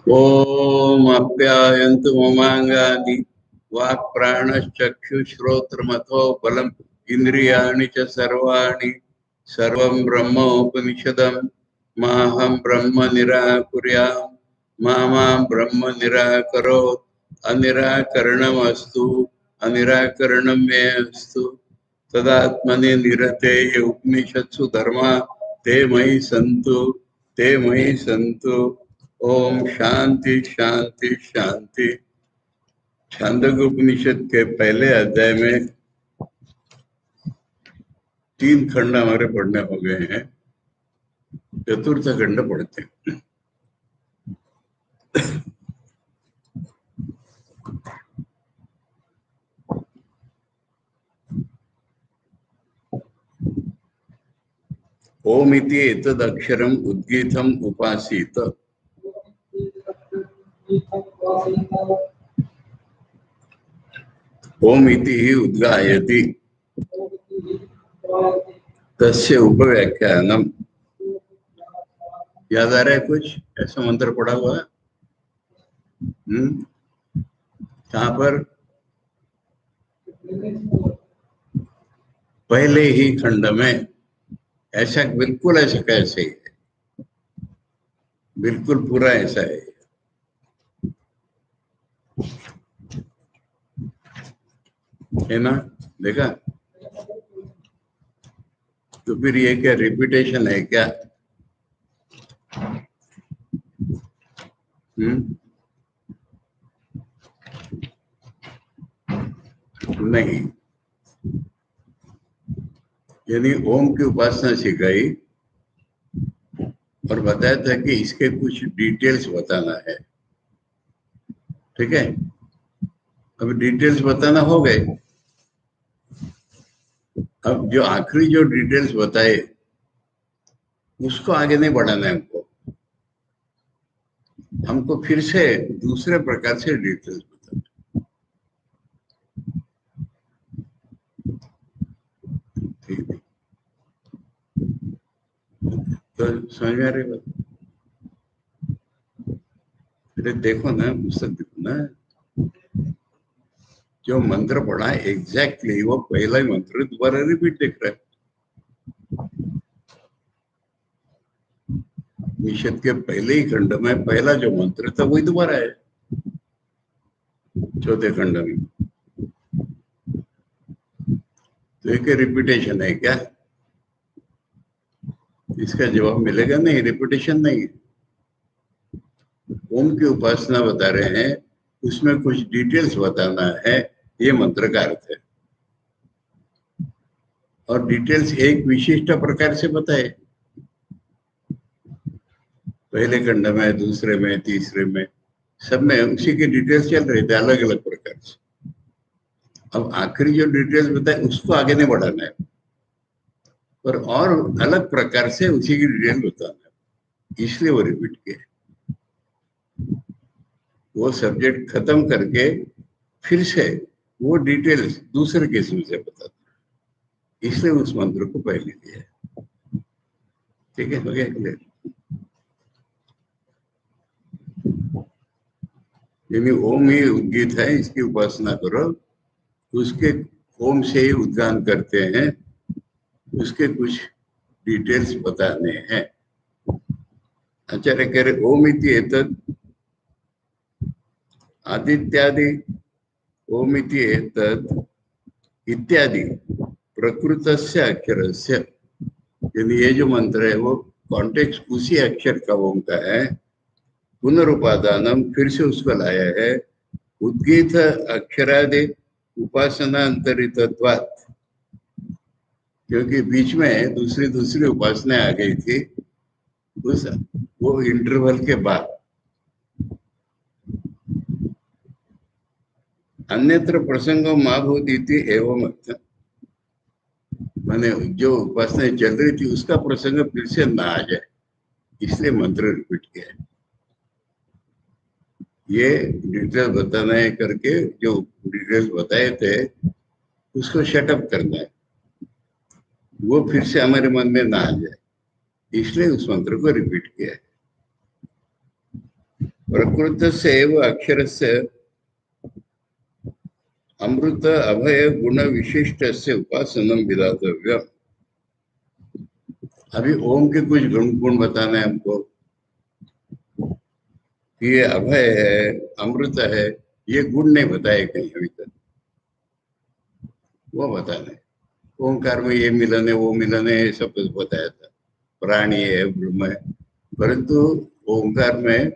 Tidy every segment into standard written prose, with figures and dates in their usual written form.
ओम आप्यायन्तु ममांगानि वाक् प्राणश्चक्षुश्रोत्रमथो बलम् इन्द्रियाणि च सर्वाणि सर्वं ब्रह्मोपनिषदम् माहं ब्रह्म निराकुर्याम् मा ब्रह्म निराकरोत् अनिराकरणमस्तु अनिराकरणं मे अस्तु तदात्मनि निरतेय उपनिषत्सु धर्मा ते मयि सन्तु ओम शांति शांति शांति। छांदोग्य उपनिषद के पहले अध्याय में 3 खंड हमारे पढ़ने हो गए हैं। चतुर्थ खंड पढ़ते हैं। ओम इति एतदक्षरम् उद्गीतम् उपासीत। ओम इति ही उद्गायति तस्य उपव्याख्यानम। याद आ रहा है कुछ ऐसा मंत्र पढ़ा हुआ है? कहाँ पर? पहले ही खंड में। ऐसा बिल्कुल ऐसा कैसे है? बिल्कुल पूरा ऐसा है ना? देखा? तो फिर ये क्या रिपीटेशन है क्या? नहीं, यानी ओम की उपासना सिखाई और बताया था कि इसके कुछ डिटेल्स बताना है। ठीक है, अब डिटेल्स बताना हो गए। अब जो आखिरी जो डिटेल्स बताए उसको आगे नहीं बढ़ाना है हमको फिर से दूसरे प्रकार से डिटेल्स बताना। ठीक है, तो समझ में आ रही बात? फिर देखो ना, पुस्तक देखो ना, जो मंत्र पढ़ा है एग्जैक्टली वो पहला ही मंत्र दोबारा रिपीट दिख रहा है। निषद के पहले ही खंड में पहला जो मंत्र था वही दोबारा है चौथे खंड में। तो एक रिपीटेशन है क्या? इसका जवाब मिलेगा नहीं, रिपीटेशन नहीं है। ओम की उपासना बता रहे हैं, उसमें कुछ डिटेल्स बताना है, ये मंत्र का अर्थ है। और डिटेल्स एक विशिष्ट प्रकार से बताए, पहले खंड में, दूसरे में, तीसरे में, सब में उसी के डिटेल्स चल रहे थे अलग अलग प्रकार से। अब आखिरी जो डिटेल्स बताए उसको आगे नहीं बढ़ाना है, पर और अलग प्रकार से उसी की डिटेल बताना है, इसलिए वो रिपीट किया। वो सब्जेक्ट खत्म करके फिर से वो डिटेल्स दूसरे किस्म से बताता है, इसलिए उस मंत्र को पहले लिया है। ठीक है, हो गया क्लियर? यानी ओम ही उद्गीत है, इसकी उपासना करो, उसके ओम से ही उद्गान करते हैं, उसके कुछ डिटेल्स बताने हैं। आचार्य कह रहे ओम इति एतत् आदित्यादि ओम इति एतत् इत्यादि प्रकृतस्य अक्षरस्य, यानी ये जो मंत्र है वो कॉन्टेक्स्ट उसी अक्षर का ओम का है। पुनरुपादानम, फिर से उसको लाया है। उद्गीत अक्षरादि उपासना अंतरितत्वात्, क्योंकि बीच में दूसरी दूसरी उपासना आ गई थी उस वो इंटरवल के बाद। अन्यत्र प्रसंगो मा भूति एवं अर्थ, माने जो उपासना चल रही थी उसका प्रसंग फिर से ना आ जाए, इसलिए मंत्र रिपीट किया है। ये डिटेल बताना है करके जो डिटेल्स बताए थे उसको शटअप करना है, वो फिर से हमारे मन में ना आ जाए, इसलिए उस मंत्र को रिपीट किया है। प्रकृतस्य एव अक्षरस्य अमृत अभय गुण विशिष्टस्य उपासनम विधातव्यम। अभी ओम के कुछ गुण बताना है हमको। ये अभय है, अमृत है, ये गुण नहीं बताए कहीं अभी तक, वो बताना है। ओंकार में ये मिलन है, वो मिलन है, सब कुछ बताया था। प्राणी है, ब्रह्म है, परंतु ओंकार में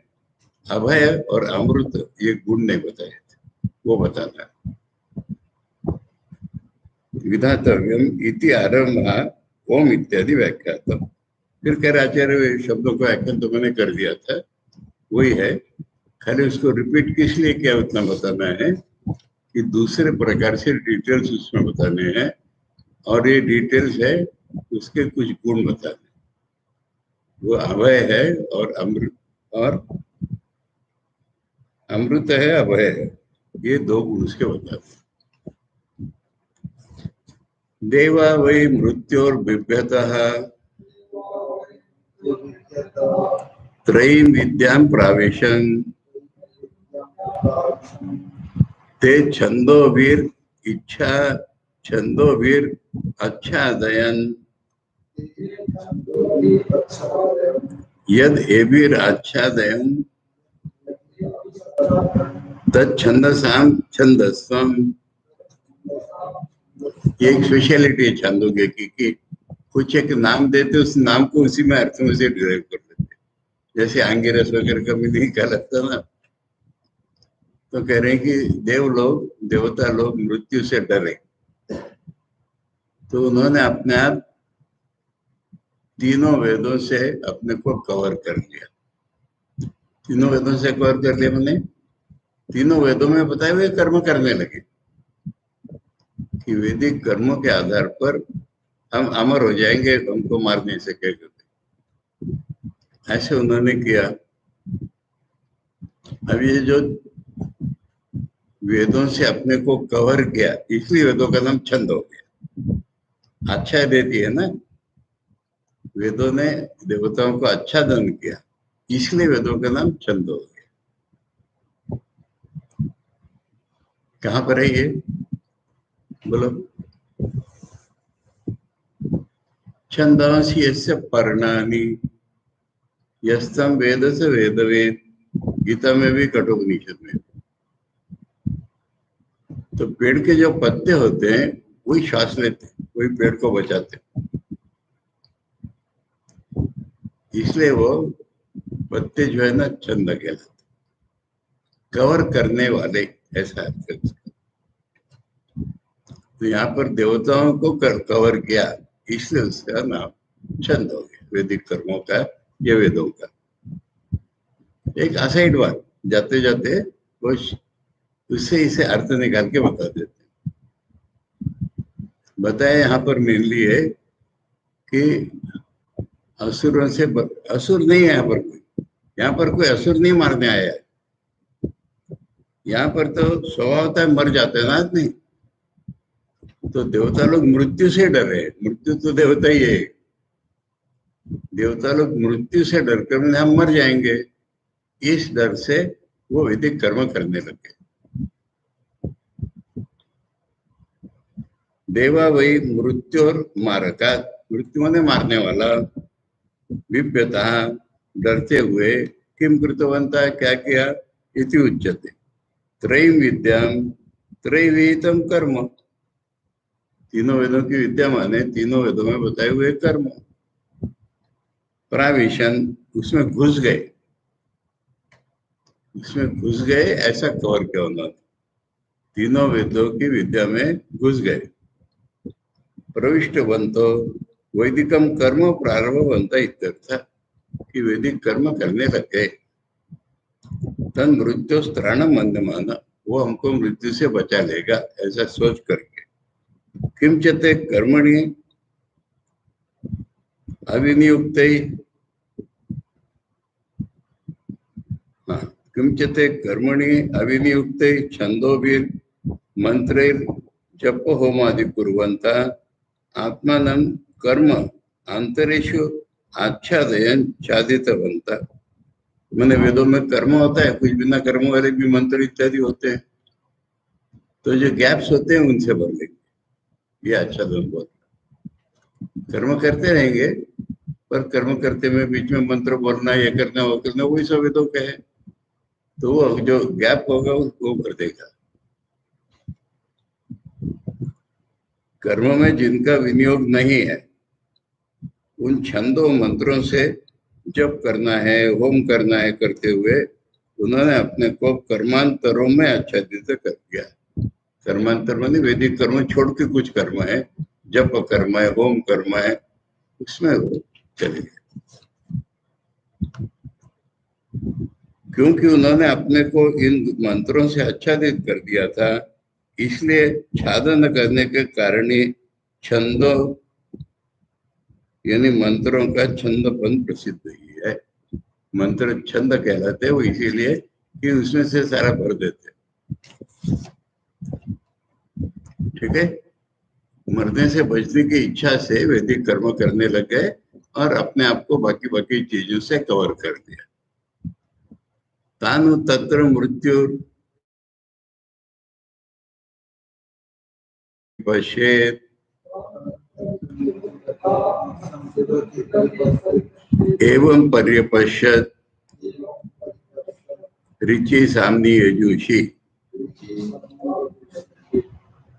अभय और अमृत ये गुण नहीं बताए थे, वो बताना है। विधातव्यम इति आरंभ ओम इत्यादि व्याख्यातम। फिर कह आचार्य शब्दों का व्याख्यान तो मैंने कर दिया था, वही है, खाली उसको रिपीट किस लिए किया उतना बताना है कि दूसरे प्रकार से डिटेल्स उसमें बताने हैं, और ये डिटेल्स है उसके कुछ गुण बताने। वो अभय है और अमृत है, अभय है, ये दो गुण उसके बताते। देवा वै मृत्योर्बिभ्यतः त्रयीं विद्यां प्रावेशन् ते छंदोभिर इच्छा छंदोभिर आच्छादयन् यद एभिर आच्छादयन् तच्छंदसां छंदस्वम्। ये एक स्पेशलिटी है छंदों की कुछ एक नाम देते, उस नाम को उसी में अर्थों से डिराइव कर लेते। जैसे आंगिरस वगैरह का मीनिंग क्या लगता ना, तो कह रहे हैं कि देवता लोग मृत्यु से डरे, तो उन्होंने अपने आप तीनों वेदों से अपने को कवर कर लिया। तीनों वेदों से कवर कर लिया मैंने, तीनों वेदों में बताए हुए कर्म करने लगे कि वैदिक कर्मों के आधार पर हम अमर हो जाएंगे, हमको मार नहीं सकेगा, ऐसे उन्होंने किया। अब ये जो वेदों से अपने को कवर किया, इसलिए वेदों का नाम छंद हो गया। अच्छा देती है ना, वेदों ने देवताओं को आच्छादन किया, इसलिए वेदों का नाम छंद हो गया। कहां पर है ये बोलो? छंदांसी यस्य पर्णानि यस्तम वेद से वेदवेद। गीता में भी, कठोपनिषद में। तो पेड़ के जो पत्ते होते हैं वही श्वास लेते, वही पेड़ को बचाते, इसलिए वो पत्ते जो है ना छंद कहलाते, कवर करने वाले, ऐसा अर्थ है उसका। तो यहाँ पर देवताओं को कवर किया, इसलिए उसका नाम छंद हो गया, वैदिक कर्मों का या वेदों का। एक असाइड बात, जाते जाते वो उससे इसे अर्थ निकाल के बता देते। बताया यहाँ पर मेनली है कि असुरों से असुर नहीं है यहाँ पर कोई असुर नहीं मारने आया है। यहाँ पर तो स्वभावतः मर जाते हैं ना आदमी, तो देवता लोग मृत्यु से डरे। मृत्यु तो देवता ही है, देवता लोग मृत्यु से डर कर हम मर जाएंगे, इस डर से वो वैदिक कर्म करने लगे। देवा वही मृत्योर मारका, मृत्यु माने मारने वाला, विप्यता डरते हुए, किम कृतवंता क्या किया, इति उच्यते। त्रयीं विद्याम त्रैविहितम कर्म, तीनों वेदों की विद्या माने तीनों वेदों में बताए हुए कर्म। प्राविशन, उसमें घुस गए, उसमें घुस गए, ऐसा कवर किया उन्होंने, तीनों वेदों की विद्या में घुस गए। प्रविष्टवंतो वैदिकम कर्म प्रारंभवंता इत्यर्थ, कि वैदिक कर्म करने लग गए। तन मृत्यु त्राणम मन्यमाना, वो हमको मृत्यु से बचा लेगा, ऐसा सोच करके। किंचते कर्मणि अविनियुक्त, किंचते कर्मणि अविनियुक्त छंदोभिर मंत्रैर जप होमादि कुर्वन्ता आत्मानं कर्म अंतरेषु आच्छादयन् छादितवन्ता। मैंने वेदों में कर्म होता है, कुछ बिना कर्म वाले भी मंत्र इत्यादि होते हैं, तो जो गैप्स होते हैं उनसे भर लेंगे। ये अच्छा धन बहुत। कर्म करते रहेंगे, पर कर्म करते में बीच में मंत्र बोलना, ये करना वो करना, वही सब वेदों के है, तो वो जो गैप होगा वो भर देगा। कर्म में जिनका विनियोग नहीं है, उन छंदों मंत्रों से जप करना है, होम करना है करते हुए उन्होंने अपने को कर्मांतरों में आच्छादित कर दिया। कर्मांतर माने वैदिक कर्म छोड़ के कुछ कर्म है, जप कर्म है, होम कर्म है, उसमें वो चले गए। क्योंकि उन्होंने अपने को इन मंत्रों से आच्छादित कर दिया था, इसलिए छादन करने के कारण ही छंदों यानी मंत्रों का छंदपन प्रसिद्ध ही है। मंत्र छंद कहलाते हैं वो इसीलिए कि उसमें से सारा भर देते। ठीक है, मरने से बचने की इच्छा से वैदिक कर्म करने लग गए और अपने आप को बाकी बाकी चीजों से कवर कर दिया। तानु तत्र मृत्यु पश्येत एवं पर्यपश्यत ऋचि सामनी यजुषी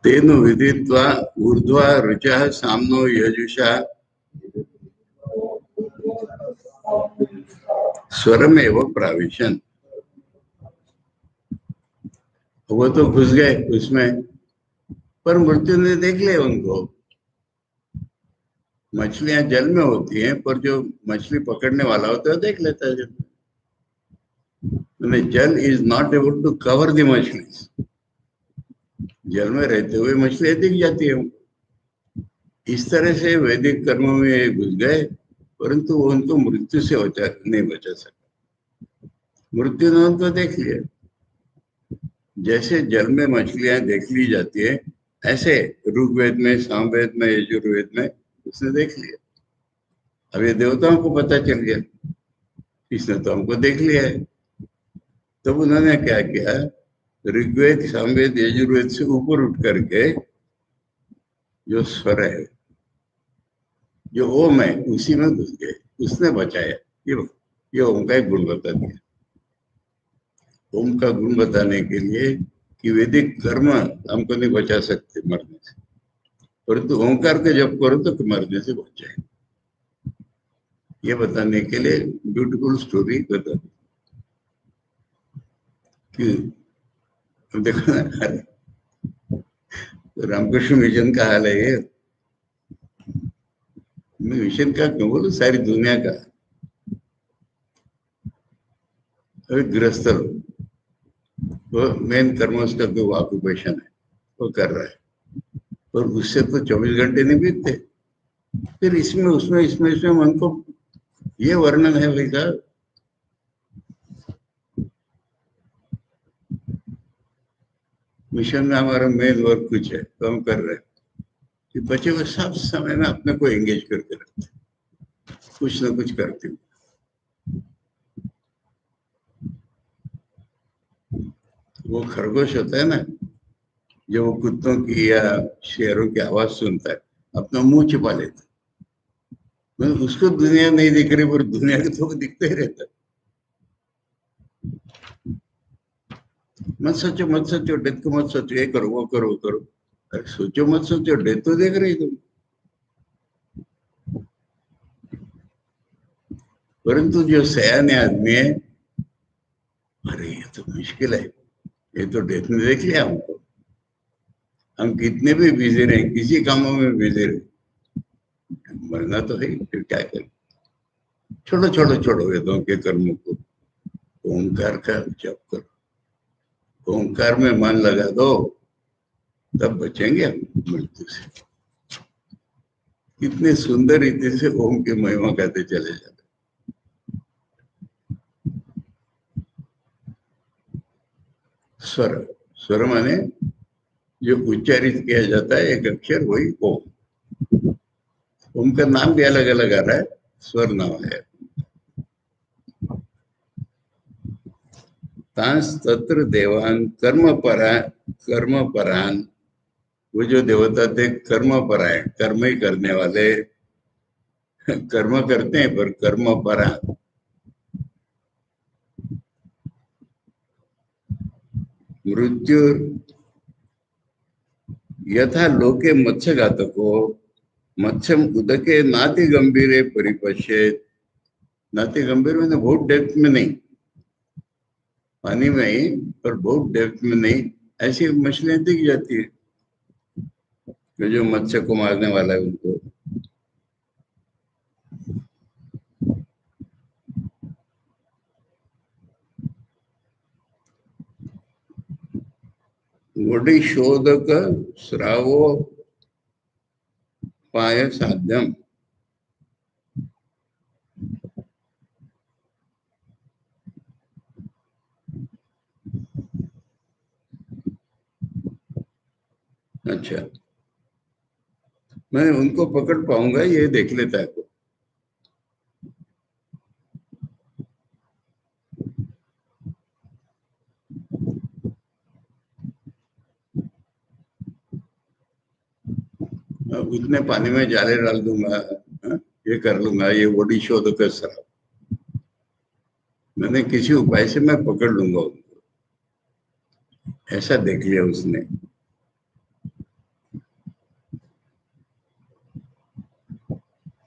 तेनु विदित्वा ऊर्ध्वा ऋचः सामनो यजुषा स्वरमेव प्राविशन। वो तो घुस गए उसमें, पर मृत्यु ने देख लिया उनको। मछलियां जल में होती हैं, पर जो मछली पकड़ने वाला होता है देख लेता है। Jal is not able to cover the machhli. जल में रहते हुए मछलियां दिख जाती है। इस तरह से वैदिक कर्मों में घुस गए, परंतु वो उनको मृत्यु से नहीं बचा सका। मृत्यु ने उनको देख लिया। जैसे जल में मछलियां देख ली जाती है, ऐसे ऋग्वेद में, सामवेद में, यजुर्वेद में उसने देख लिया। अब ये देवताओं को पता चल गया, इसने तो हमको देख लिया है। तब उन्होंने क्या किया, ऋग्वेद, सामवेद, यजुर्वेद से ऊपर उठ करके जो स्वर है, जो ओम है, उसी में घुस गए, उसने बचाया। ये ओम का एक गुण बता दिया। ओम का गुण बताने के लिए कि वैदिक कर्म हमको नहीं बचा सकते मरने से, परंतु ओंकार के जप करो तो मरने से बच जाए। ये बताने के लिए ब्यूटीफुल स्टोरी बता दी कि देखो ना, रामकृष्ण मिशन का हाल है ये। मैं मिशन का क्यों बोलूं, सारी दुनिया का। अभी गृहस्थ वो मेन कर्म उसका जो ऑक्यूपेशन है वो कर रहा है, और उससे तो 24 घंटे नहीं बीतते। फिर इसमें उसमें इसमें इसमें मन को ये वर्णन है भाई साहब। मिशन में हमारा मेन वर्क कुछ है तो हम कर रहे हैं कि बचे हुए सब समय में अपने को एंगेज करके रखते, कुछ ना कुछ करते हुए। वो खरगोश होता है ना, जो वो कुत्तों की या शेरों की आवाज सुनता है, अपना मुंह छिपा लेता है। मतलब उसको दुनिया नहीं दिख रही, पर दुनिया के तो दिखते ही रहता है। मत सोचो डेथ को, मत सोचो ये करो वो करो वो करो। अरे सोचो मत सोचो, डेथ तो देख रही तुम। परंतु जो सयाने आदमी है, अरे ये तो मुश्किल है, ये तो डेथ ने देख लिया हमको। हम कितने भी बिजी रहे, किसी कामों में बिजी रहे, मरना तो है, फिर क्या करें। छोड़ो छोड़ो छोड़ो वेदों के कर्मों को, ओंकार का जप करो, ओंकार में मन लगा दो, तब बचेंगे हम मृत्यु से। कितने सुंदर रीति से ओम की महिमा गाते चले जाते। स्वर, स्वर माने जो उच्चारित किया जाता है एक अक्षर, वही ओम। ओम का नाम भी अलग अलग आ रहा है, स्वर नाम है। तांस तत्र देवान कर्म परान, वो जो देवता थे कर्म परायण, कर्म ही करने वाले, कर्म करते हैं पर कर्म परान। मृत्यु यथा लोके मत्स्यघातको मत्स्यम उदके नाति गंभीरे परिपश्येत। नाति गंभीर में बहुत डेप्थ में नहीं, पानी में ही, पर बहुत डेप्थ में नहीं, ऐसी मछलियां दिख जाती है जो मत्स्य को मारने वाला है उनको। वोडी शोधक स्रावो पाय साध्यम। अच्छा, मैं उनको पकड़ पाऊंगा ये देख लेता है। उतने पानी में जाले डाल दूंगा, ये कर लूंगा, ये वोडी शोधक स्राव, मैंने किसी उपाय से मैं पकड़ लूंगा उनको, ऐसा देख लिया उसने।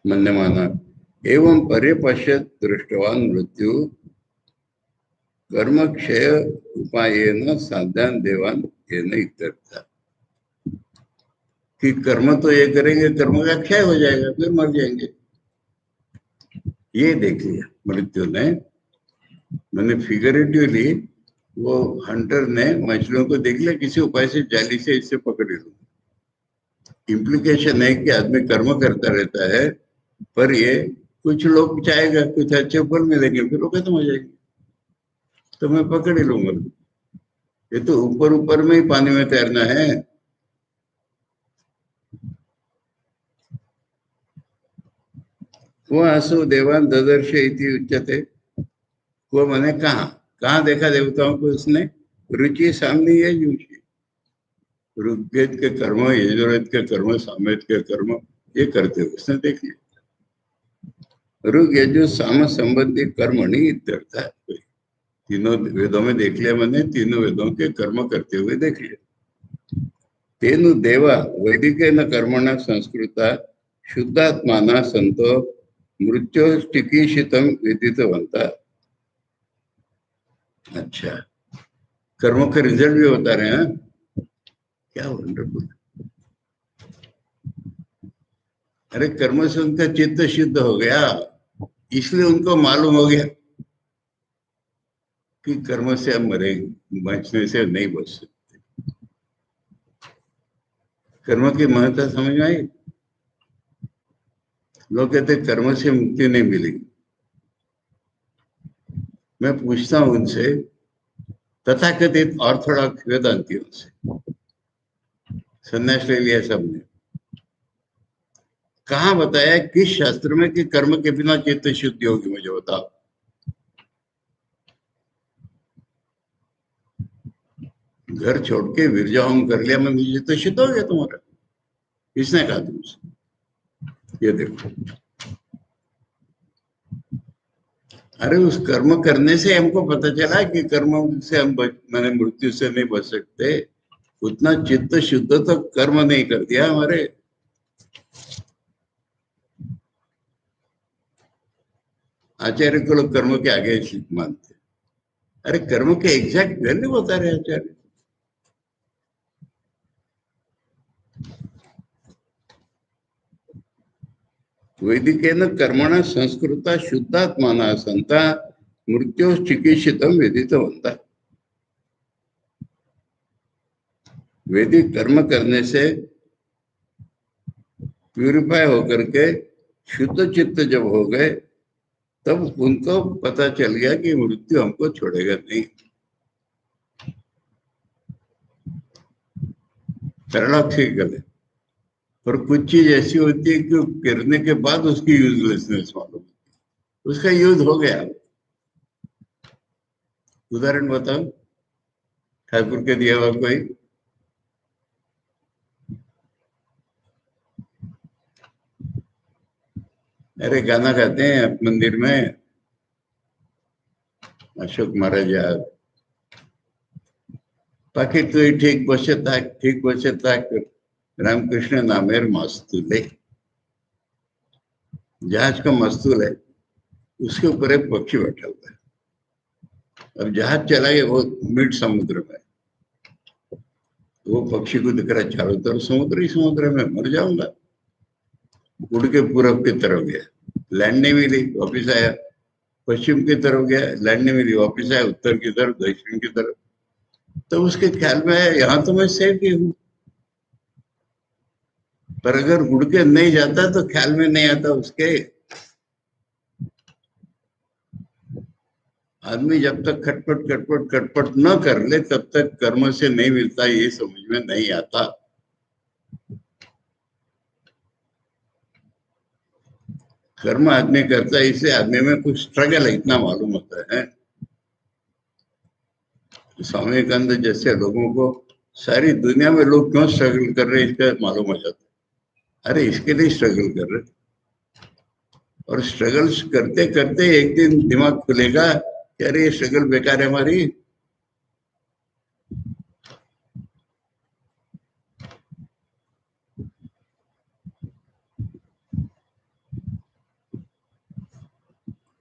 मन ने माना एवं परिपश्यत दृष्टवान मृत्यु कर्म क्षय उपायेन साध्यान देवान येन इत्यर्थ। कि कर्म तो ये करेंगे, कर्म का क्षय हो जाएगा, फिर मर जाएंगे, ये देख लिया मृत्यु ने। मैंने फिगरेटिवली, वो हंटर ने मछलियों को देख लिया, किसी उपाय से जाली से इससे पकड़ लूं। इम्प्लीकेशन है कि आदमी कर्म करता रहता है, पर ये कुछ लोग चाहेगा कुछ अच्छे फल मिलेंगे, फिर वो खत्म हो जाएगी, तो मैं पकड़ ही लूंगा। ये तो ऊपर ऊपर में ही पानी में तैरना है। वो आंसू देवान ददर्श इति उच्यते। वो मैंने कहा, कहाँ देखा देवताओं को उसने? रुचि सामने है यूची, ऋग्वेद के कर्म, यजुर्वेद के कर्म, सामवेद के कर्म, ये करते हुए उसने देख लिया। ऋग यजु साम संबंधी कर्म नहीं इत्यर्थ है। तीनों वेदों में देख लिया मैंने, तीनों वेदों के कर्म करते हुए देख लिया। तेनु देवा वैदिक न कर्मण संस्कृता शुद्धात्मा संतो मृत्यु चिकीर्षितम विदितवंता। अच्छा, कर्मों के रिजल्ट भी बता रहे हैं, क्या वंडरफुल। अरे कर्म से उनका चित्त शुद्ध हो गया, इसलिए उनको मालूम हो गया कि कर्म से हम मरेंगे, बचने से नहीं बच सकते। कर्म की महत्ता समझ में आई। लोग कहते कर्म से मुक्ति नहीं मिलेगी। मैं पूछता हूं उनसे, तथाकथित ऑर्थोडॉक्स वेदांतियों से, संन्यास ले लिया सबने, कहाँ बताया किस शास्त्र में कि कर्म के बिना चित्त शुद्धि होगी? मुझे बताओ। घर छोड़ के विरजा होम कर लिया, मैं मुझे तो शुद्ध हो गया तुम्हारा, किसने कहा तुमसे? ये देखो, अरे उस कर्म करने से हमको पता चला कि कर्म से हम मैंने मृत्यु से नहीं बच सकते। उतना चित्त शुद्ध तो कर्म नहीं कर दिया हमारे। आचार्य को लोग कर्म के आगे मानते। अरे कर्म के एग्जैक्ट वैल्यू बता रहे आचार्य। वैदिकेन कर्मण संस्कृता शुद्धात्मा संता मृत्यु चिकित्सितम विदितवंता। वैदिक कर्म करने से प्यूरिफाई होकर के शुद्ध चित्त जब हो गए, तब उनको पता चल गया कि मृत्यु हमको छोड़ेगा नहीं। पैराडॉक्सिकल है, पर कुछ चीज ऐसी होती है कि करने के बाद उसकी यूजलेसनेस मालूम, उसका यूज हो गया। उदाहरण बताओ ठाकुर के दिया हुआ कोई। अरे गाना गाते हैं आप मंदिर में, अशोक महाराज यार, बाकी तो ठीक बसे ताक रामकृष्ण नामेर मस्तूले। जहाज का मस्तूल है, उसके ऊपर एक पक्षी बैठा हुआ है। अब जहाज चला गया वो मिड समुद्र में, वो पक्षी को दिख रहा है चारों तरफ समुद्र ही समुद्र में, मर जाऊंगा। उड़ के पूरब की तरफ गया, लैंड नहीं मिली, वापिस आया। पश्चिम की तरफ गया, लैंड नहीं मिली, वापिस आया। उत्तर की तरफ, दक्षिण की तरफ। तो उसके ख्याल में आया यहाँ तो मैं सेफ ही हूँ। पर अगर उड़ के नहीं जाता तो ख्याल में नहीं आता उसके। आदमी जब तक खटपट खटपट खटपट न कर ले तब तक कर्म से नहीं मिलता, ये समझ में नहीं आता। कर्म आदमी करता है, इससे आदमी में कुछ स्ट्रगल है, इतना मालूम होता है। स्वामी विवेकानंद जैसे लोगों को सारी दुनिया में लोग क्यों स्ट्रगल कर रहे हैं इसका मालूम हो जाता है। अरे इसके लिए स्ट्रगल कर रहे, और स्ट्रगल्स करते करते एक दिन दिमाग खुलेगा कि अरे ये स्ट्रगल बेकार है हमारी।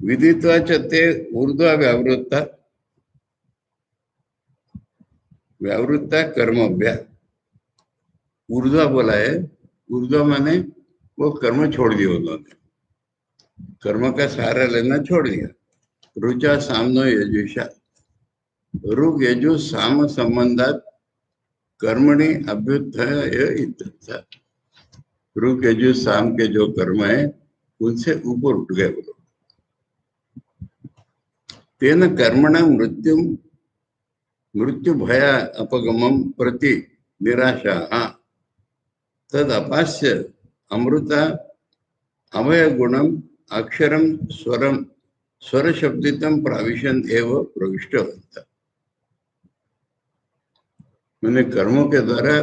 विदित्वा च ते ऊर्ध्वा व्यावृत्ता, व्यावृत्ता कर्मभ्या। ऊर्ध्वा बोला है, ऊर्ध्वा माने वो कर्म छोड़ दिया उन्होंने, कर्म का सहारा लेना छोड़ दिया। रुचा सामनो यजुषा, ऋग यजु साम संबंधात कर्मणि अभ्युत्थाय इत्यर्थ। ऋग यजु साम के जो कर्म है उनसे ऊपर उठ गए वो लोग। तेन कर्मणा मृत्यु भय अपगमम प्रति निराशा तद अपास्य अमृता अभय गुणम अक्षरम स्वरम स्वर शब्दितम प्राविशन एवं प्रविष्टवंत। मैंने कर्मों के द्वारा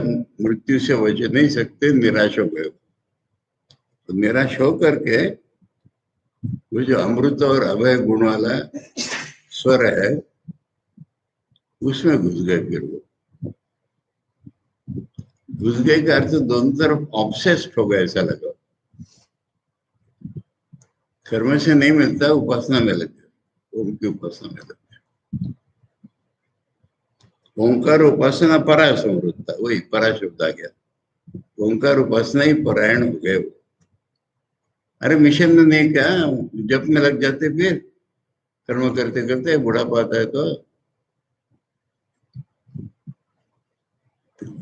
मृत्यु से बच नहीं सकते, निराश हो गए। तो निराश होकर के वो जो अमृत और अभय गुण वाला स्वर है उसमें घुस गए। फिर वो घुस गए का अर्थ दोनों तरफ ऑब्सेस्ड हो गए, ऐसा लगा। कर्म से नहीं मिलता, उपासना में लग गए, ओम की उपासना में लग गए। ओंकार उपासना परा समृद्धता, वही परा शब्द आ गया। ओंकार उपासना ही परायण हो गए वो। अरे मिशन में नहीं क्या, जप में लग जाते, फिर कर्म करते करते बुढ़ापा आता है तो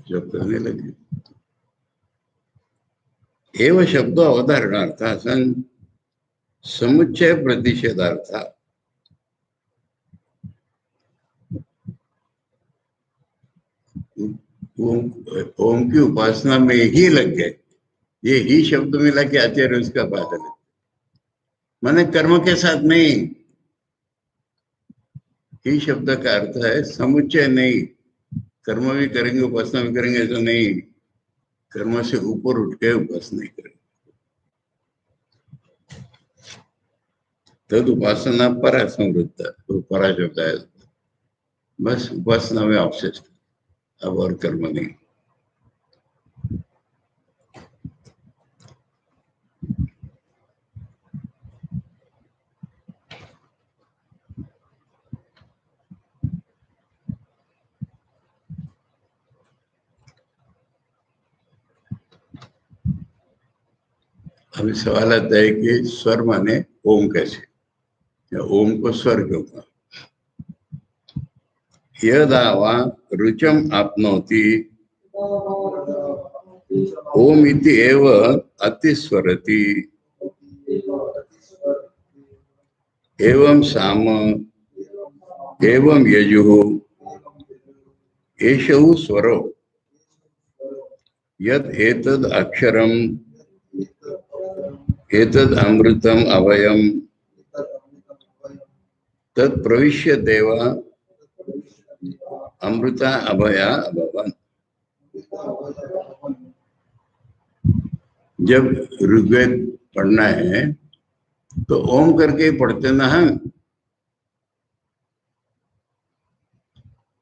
जप करने लगे। एवं शब्द अवधारणार्थ सन समुच्चय प्रतिषेधार्थ। ओम की उपासना में ही लग गए, ये ही शब्द मिला के आचार्य उसका बादल है, माने कर्म के साथ नहीं। ही शब्द का अर्थ है समुच्चय नहीं, कर्म भी करेंगे उपासना भी करेंगे ऐसा नहीं, कर्म से ऊपर उठ के उपासना करेंगे। तद उपासना परा समृद्ध, तो परा शब्द है, बस उपासना में ऑब्सेस्ड, अब और कर्म नहीं। अभी सवाल आता है कि स्वर माने ओम कैसे, या ओम को स्वर क्यों कहा। यदावा रुचम आपनोति ओम इति एव अतिस्वरति एवं साम एवं यजुः एषौ स्वरो यद एतद अक्षरम एतद अमृतम अभयम तत् प्रविश्य देवा अमृता अभया अभवन। जब ऋग्वेद पढ़ना है तो ओम करके ही पढ़ते ना हम।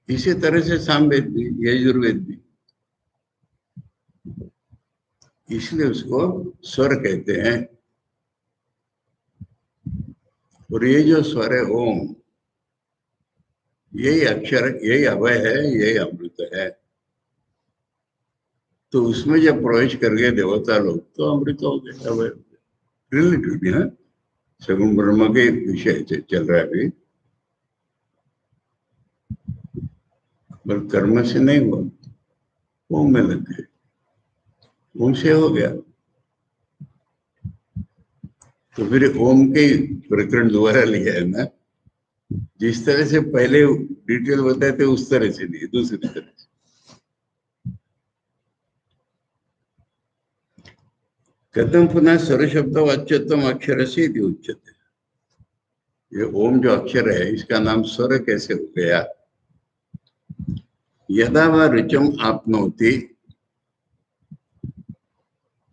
इसी तरह से सामवेद भी, यजुर्वेद भी, इसलिए उसको स्वर कहते हैं। और ये जो स्वर है ओम, यही अक्षर, यही अभय है, यही अमृत है। तो उसमें जब प्रवेश कर गए देवता लोग तो अमृत हो गए, अभय हो गए। रिलेटिव है, सगुण ब्रह्म के विषय से चल रहा है अभी, बल कर्म से नहीं हुआ, ओम में लग गए, ओम से हो गया। तो फिर ओम के प्रकरण दोबारा लिया है ना, जिस तरह से पहले डिटेल बताए थे उस तरह से नहीं, दूसरी तरह से। कथम पुनः स्वर शब्द वाच्यतम अक्षर से उच्यते। ये ओम जो अक्षर है इसका नाम स्वर कैसे हो गया? यदा व ऋचम आपनोति,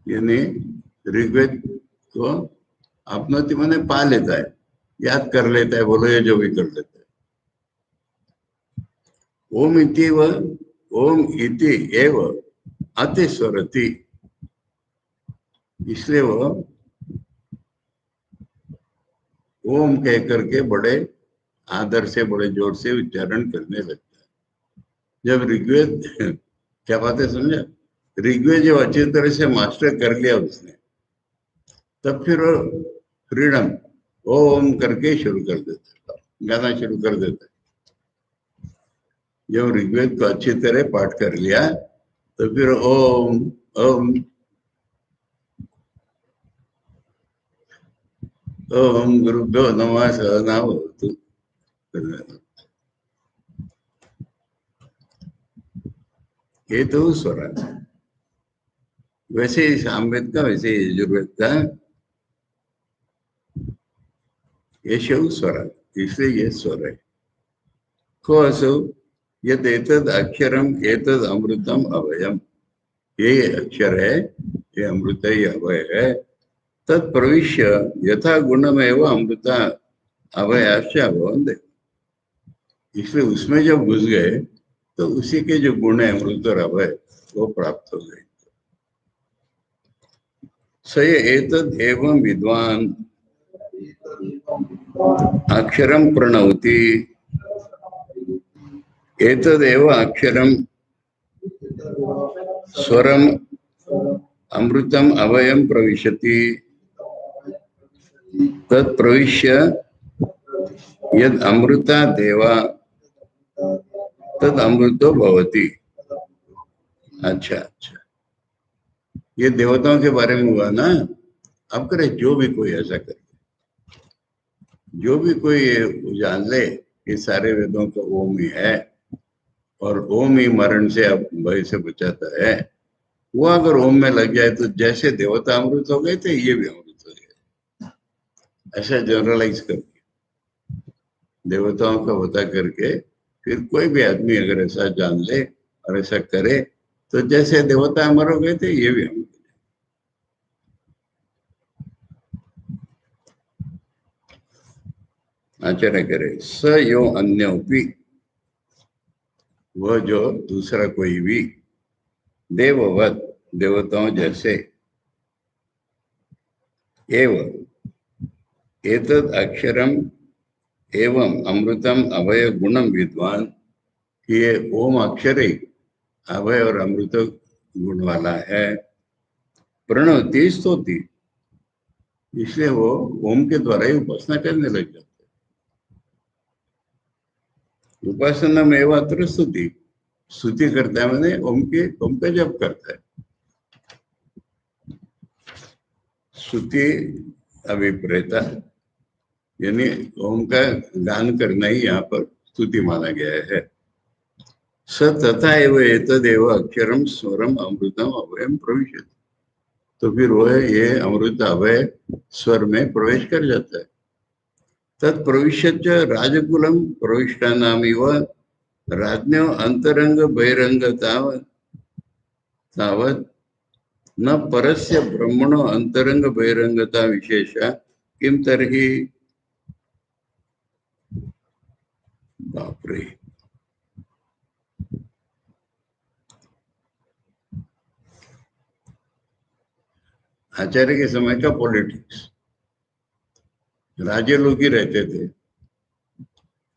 यानी ऋग्वेद को आपनोति माने पा लेता है, याद कर लेता है, बोलो ये जो भी कर लेता है। ओम इति व ओम इति एव अतिस्वरति, इसलिए वो ओम कह करके बड़े आदर से, बड़े जोर से उच्चारण करने लगता है। जब ऋग्वेद क्या बात है समझा? ऋग्वेद जब अच्छी तरह से मास्टर कर लिया उसने, तब फिर वो फ्रीडम ओम करके शुरू कर देता है, गाना शुरू कर देता है। जब ऋग्वेद को अच्छी तरह पाठ कर लिया तो फिर ओम ओम ओम गुरुभ्यो नमः सहना भवतु। ये तो स्वर है, वैसे ही सामवेद का, वैसे ही यजुर्वेद का ये शव स्वर, इसलिए ये स्वर है। को असो यद एतद अक्षरम एतद अमृतम अभयम, ये अक्षर है, ये अमृत, ये अभय है। तत् प्रविश्य यथा गुणमेव अमृता अभयाश्च अभवन्ते, इसलिए उसमें जब घुस गए तो उसी के जो गुण है अमृत और अभय वो प्राप्त हो गए। स एतद एवं विद्वान अक्षरम प्रणौति, एतदेव अक्षरम स्वरम अमृतम अभयम प्रविशति, तत् प्रविश्य यद अमृता देवा तद अमृतो भवति। अच्छा अच्छा, ये देवताओं के बारे में हुआ ना। अब करे जो भी कोई ऐसा करे, जो भी कोई ये जान ले कि सारे वेदों का ओम ही है और ओम ही मरण से, अब भय से बचाता है, वो अगर ओम में लग जाए तो जैसे देवता अमृत हो गए थे ये भी अमृत हो गए। ऐसा जनरलाइज करके, देवताओं का बता करके, फिर कोई भी आदमी अगर ऐसा जान ले और ऐसा करे तो जैसे देवता अमर हो गए थे ये भी अमर। आचार्य करे स यो अन्योपि, वह जो दूसरा कोई भी, देववत देवताओं जैसे, एवं एतद अक्षरम एवं अमृतम अभय गुणम विद्वान, ये ओम अक्षर ही अभय और अमृत गुण वाला है। प्रणवती स्तुति, इसलिए वो ओम के द्वारा ही उपासना करने लग जाते। उपासना में एवं स्तुति, स्तुति करता है मैंने ओम का जप करता है। स्तुति अभिप्रेता, यानी ओम का गान करना ही यहाँ पर स्तुति माना गया है। स तथा एवं एतदेव अक्षरम स्वरम अमृतम अभयम प्रविशति, तो फिर वो है ये अमृत अभय स्वर में प्रवेश कर जाता है। तत् प्रविश्य राजकुलम प्रविष्टा नाम राज्ञो अंतरंग बहिरंग तावत् न परस्य ब्रह्मणो अंतरंग बहिरंगता विशेषा किम तर्हि। बापरे, आचार्य के समय का पॉलिटिक्स, राजे लोग ही रहते थे।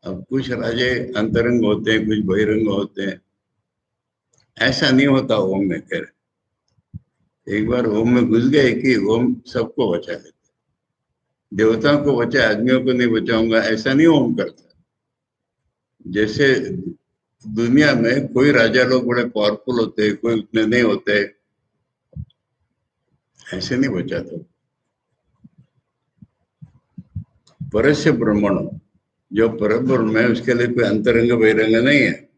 अब कुछ राजे अंतरंग होते हैं, कुछ बहिरंग होते हैं। ऐसा नहीं होता ओम में। खैर, एक बार ओम में घुस गए कि ओम सबको बचा लेते। देवताओं को बचा, आदमियों को नहीं बचाऊंगा, ऐसा नहीं ओम करता। जैसे दुनिया में कोई राजा लोग बड़े पावरफुल होते हैं, कोई उतने नहीं होते, ऐसे नहीं बचाता। परस्य ब्रह्मण, जो परब्रह्म है उसके लिए कोई अंतरंग बहिरंग नहीं है।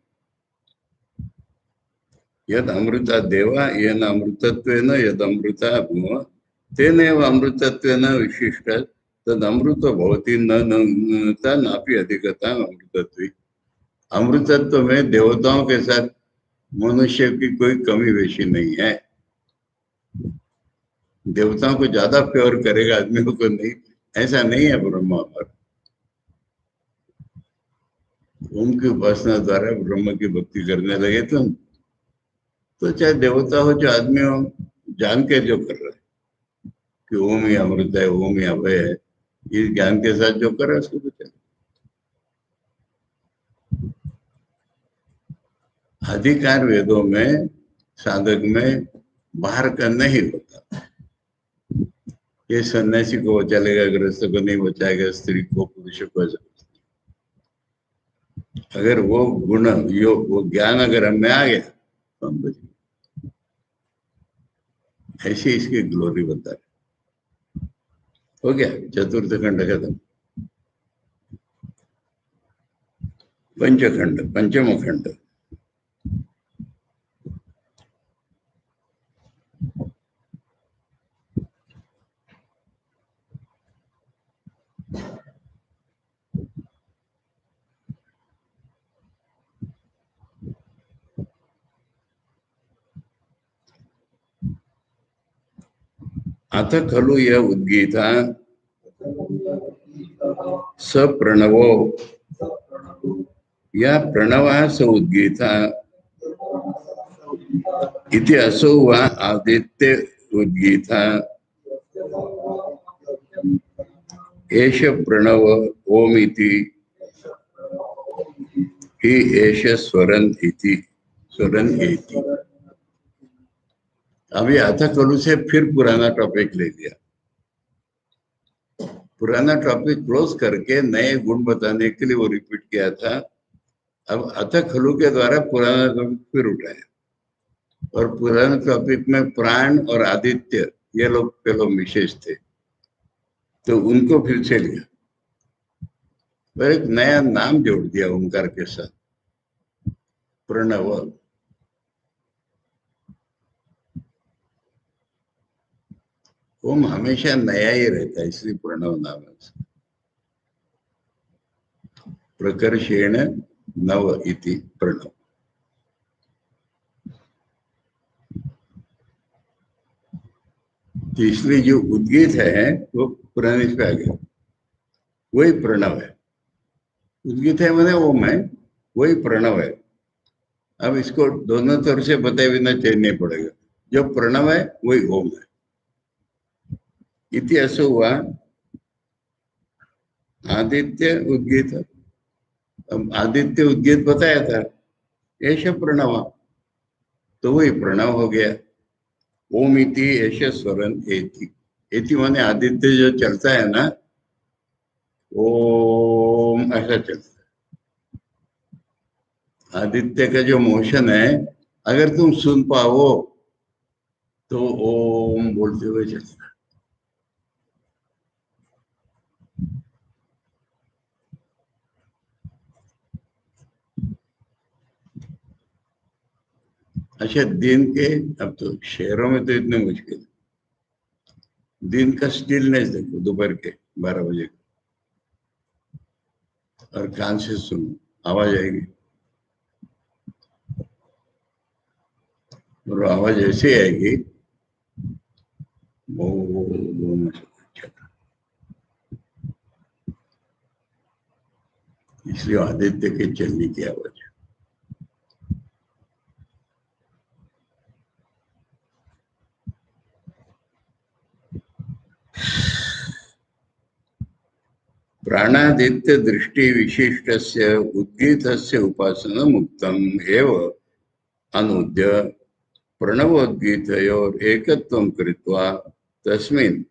यद अमृता देवा येन अमृतत्वेन यद अमृता भूम तेनैव अमृतत्वेन विशिष्ट तद अमृतो भवति न नापि अधिकता अमृतत्वे। अमृतत्व में देवताओं के साथ मनुष्य की कोई कमी बेशी नहीं है। देवताओं को ज्यादा प्योर करेगा, आदमियों को नहीं, ऐसा नहीं है ब्रह्मा पर। ओम की उपासना द्वारा ब्रह्म की भक्ति करने लगे तुम, तो चाहे देवता हो चाहे आदमी हो, जान के जो कर रहे हैं कि ओम ही अमृत है, ओम ही अभय है, इस ज्ञान के साथ जो कर रहा है उसको तो चले। अधिकार वेदों में साधक में बाहर का नहीं होता। ये सन्यासी को बचाएगा, गृहस्थ को नहीं बचाएगा, स्त्री को पुरुष को। अगर वो गुण योग वो ज्ञान अगर हम में आ गया तो हम बच गए। ऐसी इसकी ग्लोरी बता रहे। हो गया चतुर्थ खंड खत्म। पंचखंड, पंचम खंड। अथ खलु यह उद्गीता स प्रणवो, या प्रणव स उद्गीता इति असौ वा आदित्य उद्गीता एष प्रणव ओमिति ही एष स्वरन इति स्वरन इति। अभी अथ खलु से फिर पुराना टॉपिक ले लिया। पुराना टॉपिक क्लोज करके नए गुण बताने के लिए वो रिपीट किया था। अब अथ खलु के द्वारा पुराना टॉपिक फिर उठाया, और पुराने टॉपिक में प्राण और आदित्य ये लोग पहले विशेष थे, तो उनको फिर से लिया और एक नया नाम जोड़ दिया ओंकार के साथ, प्रणव। ओम हमेशा नया ही रहता है, इसलिए प्रणव नाम है। प्रकर्षेण नव इति प्रणव। तो इसलिए जो उद्गीत है वो पुराने पे आ गया, वही प्रणव है। उद्गीत है मैंने ओम है, वही प्रणव है। अब इसको दोनों तरफ से बताए बिना चैन नहीं पड़ेगा। जो प्रणव है वही ओम है। इति असो हुआ आदित्य उद्गीत। अब आदित्य उद्गीत बताया था, ऐसे प्रणव, तो वही प्रणव हो गया। ओम इति ऐसे स्वरन एति। एति माने आदित्य जो चलता है ना, ओम ऐसा चलता है। आदित्य का जो मोशन है अगर तुम सुन पाओ तो ओम बोलते हुए चलता है। अच्छा, दिन के, अब तो शहरों में तो इतने मुश्किल, दिन का स्टिलनेस देखो दोपहर के 12 बजे और कान से सुनो, आवाज आएगी। और आवाज ऐसी आएगी वो इसलिए आदित्य के चलने की आवाज। प्राणादित्य दृष्टि विशिष्टस्य उद्गीतस्य उपासना मुक्तम एव अनुद्य प्रणवोद्गीतयोर एकत्वं कृत्वा तस्मिन्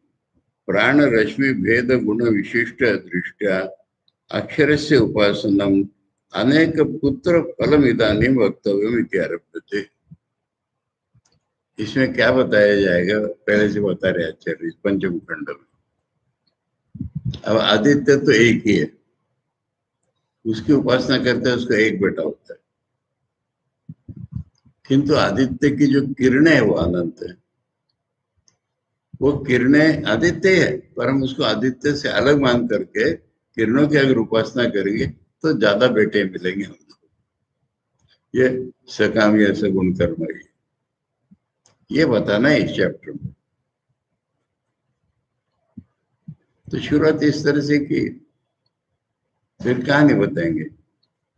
प्राणरश्मि भेद गुण विशिष्ट दृष्ट्या अक्षरस्य उपासनम अनेक पुत्र फलमिदानीं वक्तव्यम इति आरभ्यते। इसमें क्या बताया जाएगा पहले से बता रहे आचार्य पंचम खंड में। अब आदित्य तो एक ही है, उसकी उपासना करते हैं, उसका एक बेटा होता है, किंतु आदित्य की जो किरणें है वो अनंत है। वो किरणें आदित्य है पर हम उसको आदित्य से अलग मान करके किरणों की अगर उपासना करेंगे तो ज्यादा बेटे मिलेंगे हमको। ये सकाम या सगुण कर्म है, ये बताना है इस चैप्टर में। तो शुरुआत इस तरह से की, फिर कहानी बताएंगे।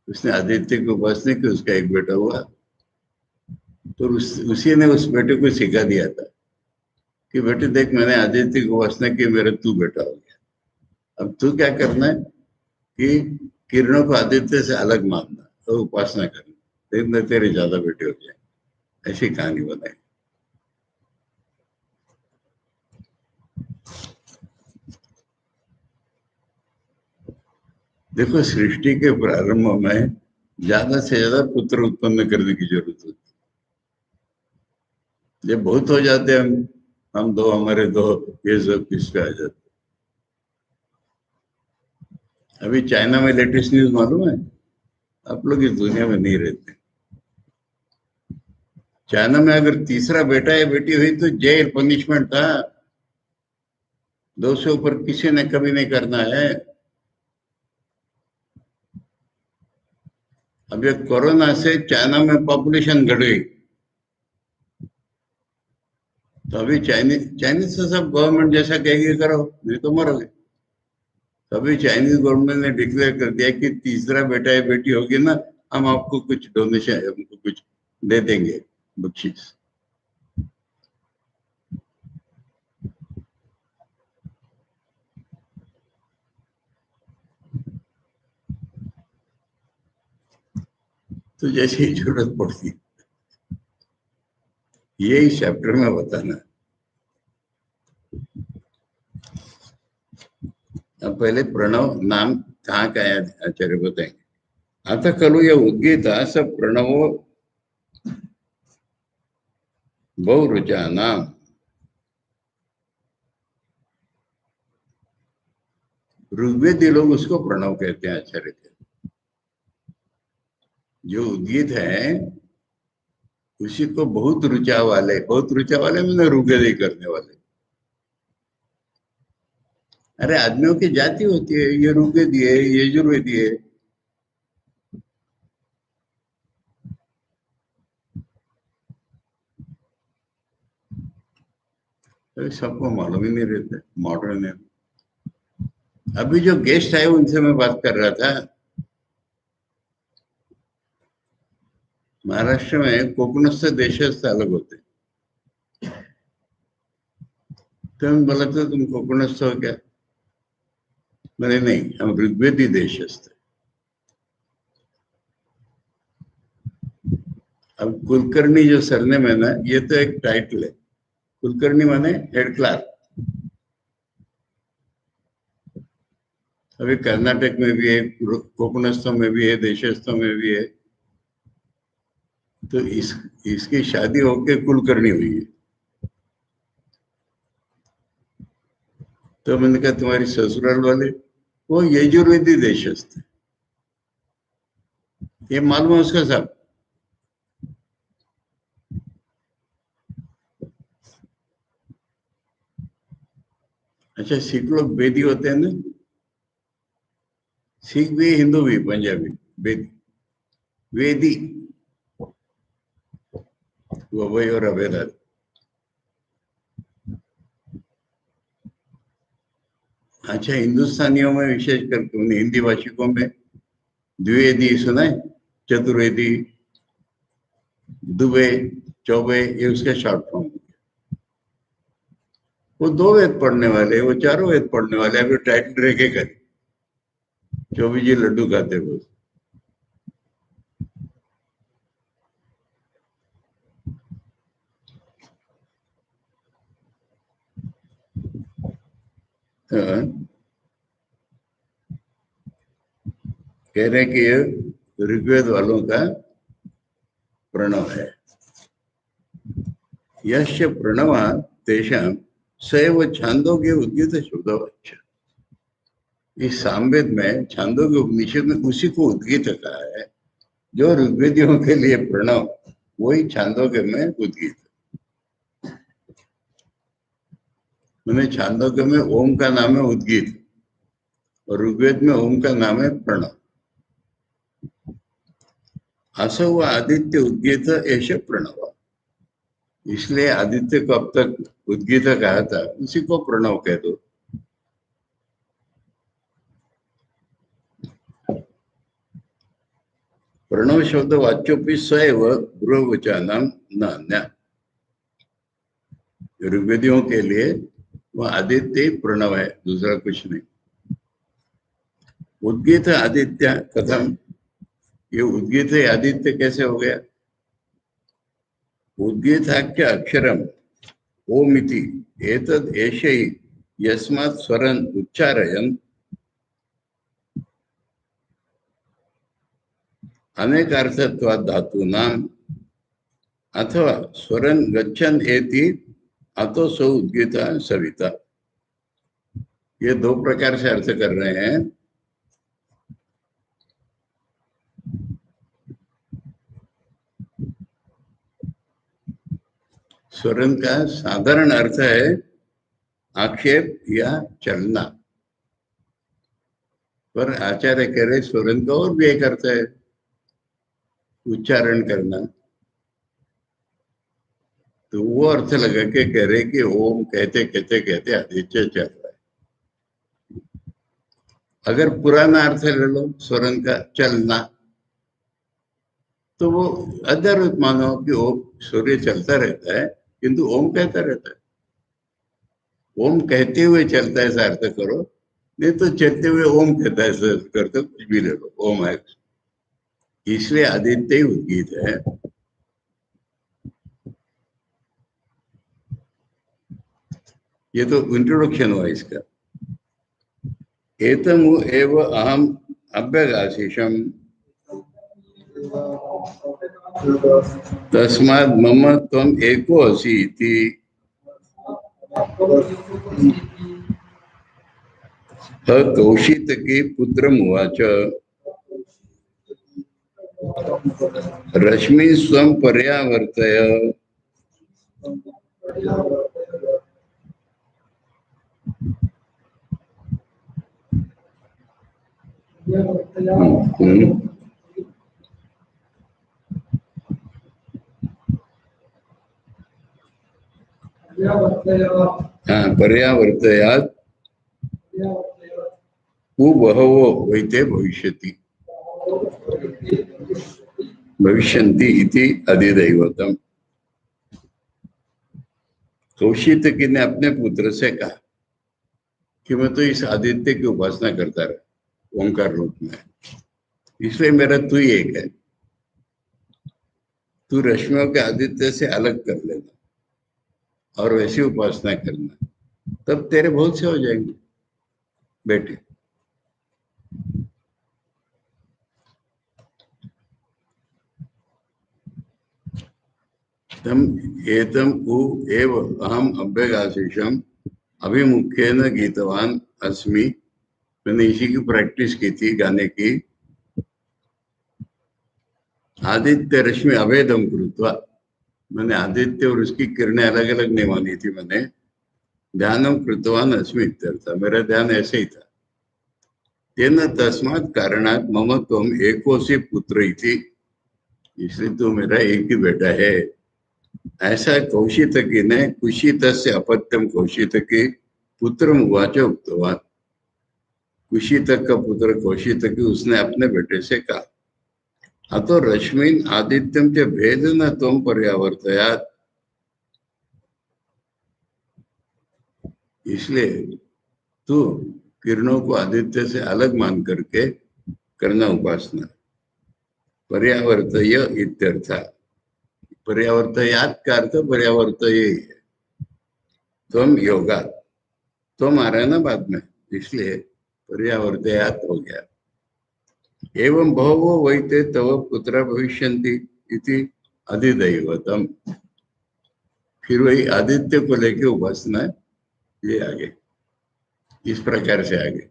उसने आदित्य की उपासना की, उसका एक बेटा हुआ, तो उसी ने उस बेटे को सिखा दिया था कि बेटे देख मैंने आदित्य की उपासना की, मेरा तू बेटा हो गया। अब तू क्या करना है कि किरणों को आदित्य से अलग मानना और उपासना करना, देखना तेरे ज्यादा बेटे हो जाए। ऐसी कहानी बताई। देखो सृष्टि के प्रारंभ में ज्यादा से ज्यादा पुत्र उत्पन्न करने की जरूरत होती है। जब बहुत हो जाते हैं हम दो हमारे दो, ये सब किस पे आ जाते। अभी चाइना में लेटेस्ट न्यूज मालूम है? आप लोग इस दुनिया में नहीं रहते। चाइना में अगर तीसरा बेटा या बेटी हुई तो जेल पनिशमेंट था। 200 ऊपर किसी ने कभी नहीं करना है। अब ये कोरोना से चाइना में पॉपुलेशन घट गई, तो अभी चाइनीज चाइनीज से सब गवर्नमेंट जैसा कहेगी करो, नहीं तो मरोगे। तभी चाइनीज गवर्नमेंट ने डिक्लेयर कर दिया कि तीसरा बेटा या बेटी होगी ना, हम आपको कुछ डोनेशन, हमको कुछ दे देंगे, बख्शीश। तो जैसे ही जरूरत पड़ती, ये इस चैप्टर में बताना। अब पहले प्रणव नाम कहाँ का है आचार्य बताएंगे। आता खलु यह उद्गीता सब प्रणवो बहुरुचा नाम। ऋग्वेदी लोग उसको प्रणव कहते हैं आचार्य के। जो उद्गीत है उसी को बहुत रुचा वाले, बहुत रुचा वाले मैंने ऋग्वेदी करने वाले। अरे आदमियों की जाति होती है, ये ऋग्वेदी है, ये यजुर्वेदी है। तो सबको मालूम ही नहीं रहता मॉडर्न है। अभी जो गेस्ट आए उनसे मैं बात कर रहा था, महाराष्ट्र में कोकणस्थ देशस्थ अलग होते। तो मैं बोला था तुम कोकणस्थ हो क्या? मैंने नहीं, हम ऋग्वेदी देशस्थ। अब कुलकर्णी जो सरनेम है ना, ये तो एक टाइटल है। कुलकर्णी माने हेड क्लार्क। अभी कर्नाटक में भी है, कोकणस्थों में भी है, देशस्थों में भी है। तो इसकी शादी होके कुलकर्णी हुई है। तो मैंने कहा तुम्हारी ससुराल वाले वो यजुर्वेदी देशस्थ है, ये मालूम है उसका सब। अच्छा सिख लोग वेदी होते हैं ना, सिख भी हिंदू भी पंजाबी वेदी, वेदी। वही और अभेदादि। अच्छा, हिंदुस्तानियों में विशेष करके उन्हें हिंदी भाषिकों में द्विवेदी सुना है, चतुर्वेदी, दुबे, चौबे, ये उसके शॉर्ट फॉर्म। वो 2 वेद पढ़ने वाले, वो 4 वेद पढ़ने वाले, अभी टाइटल रेखे कर चौबे जी लड्डू खाते वो। हाँ, कह रहे कि ये ऋग्वेद वालों का प्रणव है। यश प्रणव तेषां सैव छांदोग्य उद्गीत शब्दवाच्य। इस सामवेद में छांदोग्य उपनिषद में उसी को उद्गीत कहा है जो ऋग्वेदियों के लिए प्रणव, वही छांदोग्य में उद्गीत। मैंने छांदोग्य में ओम का नाम है उद्गीत और ऋग्वेद में ओम का नाम है प्रणव। असौ आदित्य उद्गीत ऐश प्रणव, इसलिए आदित्य को अब तक उद्गीत कहा था, उसी को प्रणव कह दो। प्रणव शब्द वाच्योपि सैव गृहवचानाम न अन्य। ऋग्वेदियों के लिए वह आदित्य प्रणव है, दूसरा कुछ नहीं। उद्गीत आदित्य कथम, ये उद्गीत आदित्य कैसे हो गया? उद्गीताख्य अक्षरम ओमिति एतद् एषै यस्मात् स्वरन् उच्चारयन् अनेकार्थत्वात् धातूनाम् अथवा स्वरन् गच्छन् एति अतो सौ उद्गीता सविता। ये 2 प्रकार से अर्थ कर रहे हैं। स्वरन का साधारण अर्थ है आक्षेप या चलना, पर आचार्य कह रहे स्वरन का और भी एक अर्थ है उच्चारण करना। तो वो अर्थ लगा के कह रहे कि ओम कहते कहते कहते आदित्य चल रहा है। अगर पुराना अर्थ ले लो स्वरन का चलना, तो वो अद्भुत मानो कि ओम सूर्य चलता रहता है किंतु ओम कहता रहता है। ओम कहते हुए चलता है ऐसा अर्थ करो, नहीं तो चलते हुए ओम कहता है ऐसा कर दो, कुछ भी ले लो, ओम है। इसलिए आदित्य उद्गीत है। ये तो इंट्रोडक्शन हुआ इसका। एतम एव अहम अभ्यगाशीषम तस्माद् मम त्वम एको असि इति कौशितकी पुत्रम उवाच रश्मि स्वं पर्यावर्तय पर्यावर्तयात् बहवो वैते भविष्यति भविष्यन्ति इति अधिदैवतम। कौशितकी ने अपने पुत्र से कहा कि मैं तो इस आदित्य की उपासना करता रहा ओंकार रूप में, इसलिए मेरा तू ही एक है। तू रश्मियों के आदित्य से अलग कर लेना और वैसी उपासना करना, तब तेरे बहुत से हो जाएंगे बेटे। तम एतम उ एव अहम अभ्यगाशीषम अभिमुख्येन गीतवान अस्मि। मैंने इसी की प्रैक्टिस की थी गाने की। आदित्य रश्मि अभेदम कृत्वा, मैंने आदित्य और उसकी किरणें अलग अलग नहीं मानी थी। मैंने ध्यानम कृतवान अस्मि इत्यर्थ, मेरा ध्यान ऐसे ही था। तेन तस्मात् कारणात् मम त्वम एकोसी पुत्र इति, इसलिए तो मेरा एक ही बेटा है। ऐसा कौशितकी ने कुशितस्य अपत्यम कौशितकी पुत्रम उवाच उक्तवान। कुशितक का पुत्र कौशितकी उसने अपने बेटे से कहा, अतो रश्मिन आदित्यम च भेद न तुम पर्यावर्तयात। इसलिए तू किरणों को आदित्य से अलग मान करके करना उपासना। पर्यावर्तय इत्यर्थ। पर्यावर्तयात का अर्थ पर्यावर्तय ही है। तुम योगा तुम आ रहा है ना बाद में, इसलिए पर्यावर्तयात हो गया। एवं बहवो वैते तव पुत्र भविष्यन्ति इति अधिदैवतम। फिर वही आदित्य को लेके उपासना ये आगे इस प्रकार से आगे।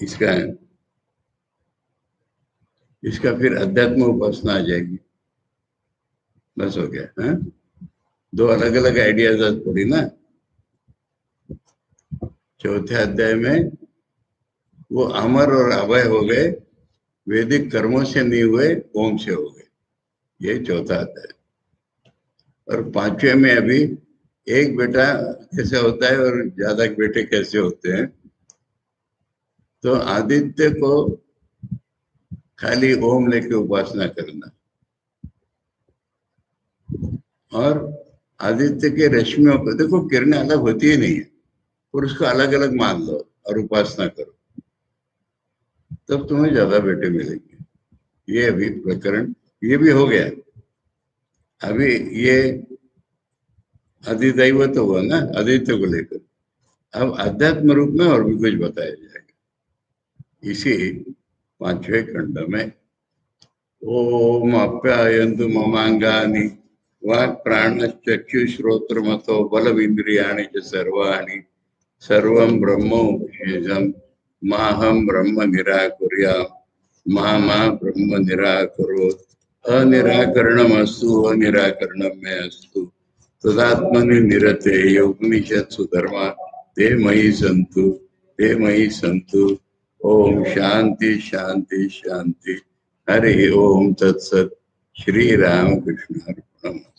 इसका इसका फिर अध्यात्म उपासना आ जाएगी। बस हो गया। हाँ, दो अलग अलग आइडियाज आज पड़ी ना। चौथे अध्याय में वो अमर और अभय हो गए, वैदिक कर्मों से नहीं हुए, ओम से हो गए। ये चौथा अध्याय। और पांचवे में अभी एक बेटा कैसे होता है और ज्यादा बेटे कैसे होते हैं। तो आदित्य को खाली ओम लेके उपासना करना और आदित्य के रश्मियों को देखो, किरणें अलग होती ही नहीं है, और उसको अलग अलग मान लो और उपासना करो, तब तुम्हें ज्यादा बेटे मिलेंगे। ये अभी प्रकरण ये भी हो गया। अभी ये अधिदैवत हुआ ना आदित्य को लेकर। अब अध्यात्म रूप में और भी कुछ बताया जाएगा इसी पांचवें खंड में। ओम आप्यायन्तु ममांगानि वाक् प्राणश्चक्षुश्रोत्रमथो बलमिन्द्रियाणि च सर्वाणि सर्वं ब्रह्मोपनिषदं माहं ब्रह्म निराकुर्याम् मा ब्रह्म निराकुरोत्। अनिराकरणमस्तु अनिराकरणं मे अस्तु तदात्मनि निरते उपनिषत्सु धर्मा ते मयि सन्तु। ओम शांति शांति शांति। हरि ओम तत्सत। श्री राम कृष्ण अर्पणम्।